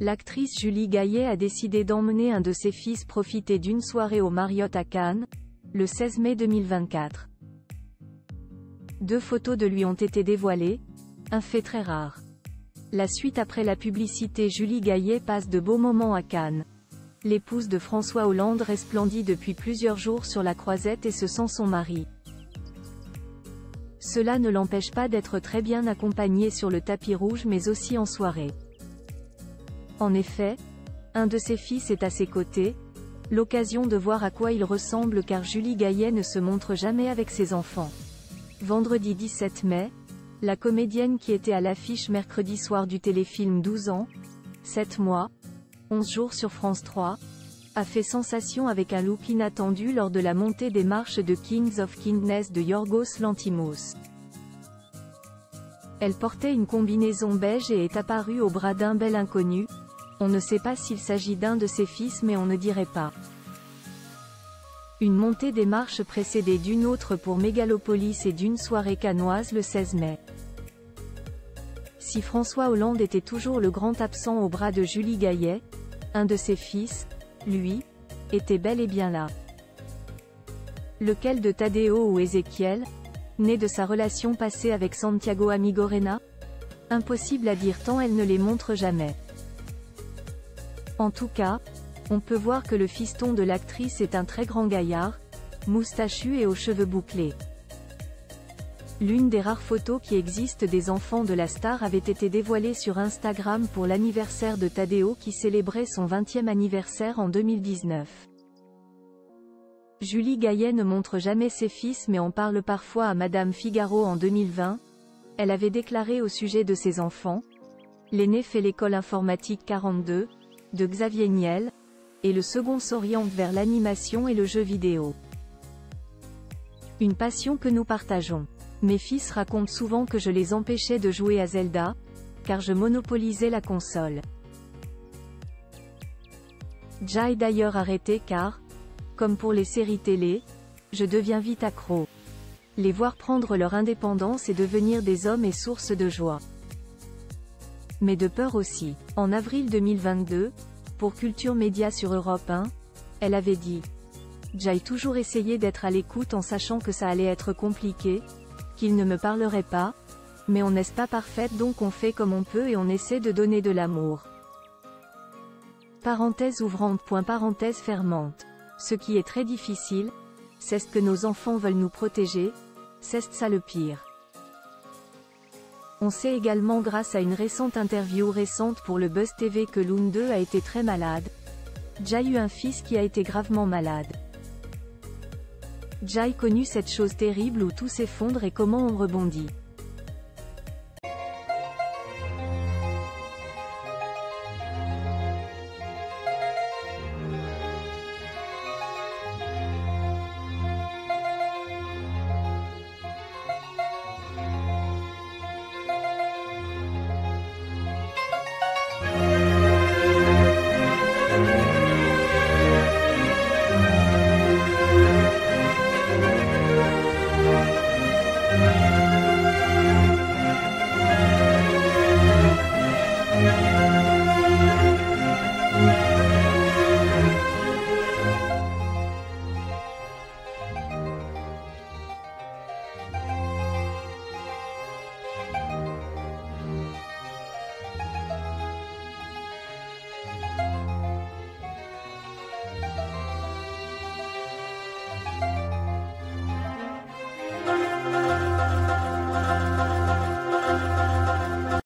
L'actrice Julie Gaillet a décidé d'emmener un de ses fils profiter d'une soirée au Marriott à Cannes, le 16 mai 2024. 2 photos de lui ont été dévoilées, un fait très rare. La suite après la publicité. Julie Gaillet passe de beaux moments à Cannes. L'épouse de François Hollande resplendit depuis plusieurs jours sur la croisette et se sent son mari. Cela ne l'empêche pas d'être très bien accompagnée sur le tapis rouge mais aussi en soirée. En effet, un de ses fils est à ses côtés, l'occasion de voir à quoi il ressemble car Julie Gaillet ne se montre jamais avec ses enfants. Vendredi 17 mai, la comédienne qui était à l'affiche mercredi soir du téléfilm 12 ans, 7 mois, 11 jours sur France 3, a fait sensation avec un look inattendu lors de la montée des marches de Kings of Kindness de Yorgos Lanthimos. Elle portait une combinaison beige et est apparue au bras d'un bel inconnu. On ne sait pas s'il s'agit d'un de ses fils mais on ne dirait pas. Une montée des marches précédée d'une autre pour Mégalopolis et d'une soirée cannoise le 16 mai. Si François Hollande était toujours le grand absent au bras de Julie Gaillet, un de ses fils, lui, était bel et bien là. Lequel de Tadeo ou Ézéchiel, né de sa relation passée avec Santiago Amigorena? Impossible à dire tant elle ne les montre jamais. En tout cas, on peut voir que le fiston de l'actrice est un très grand gaillard, moustachu et aux cheveux bouclés. L'une des rares photos qui existent des enfants de la star avait été dévoilée sur Instagram pour l'anniversaire de Tadeo qui célébrait son 20e anniversaire en 2019. Julie Gaillet ne montre jamais ses fils mais en parle parfois à Madame Figaro en 2020. Elle avait déclaré au sujet de ses enfants: l'aîné fait l'école informatique 42, de Xavier Niel, et le second s'oriente vers l'animation et le jeu vidéo. Une passion que nous partageons. Mes fils racontent souvent que je les empêchais de jouer à Zelda, car je monopolisais la console. J'ai d'ailleurs arrêté car, comme pour les séries télé, je deviens vite accro. Les voir prendre leur indépendance et devenir des hommes est source de joie. Mais de peur aussi. En avril 2022, pour Culture Média sur Europe 1, elle avait dit: j'ai toujours essayé d'être à l'écoute en sachant que ça allait être compliqué, qu'il ne me parlerait pas, mais on n'est pas parfaite donc on fait comme on peut et on essaie de donner de l'amour. Parenthèse ouvrante. Parenthèse fermante. Ce qui est très difficile, c'est ce que nos enfants veulent nous protéger, c'est ça le pire. On sait également grâce à une récente interview pour le Buzz TV que Lune 2 a été très malade. J'ai eu un fils qui a été gravement malade. J'ai connu cette chose terrible où tout s'effondre et comment on rebondit.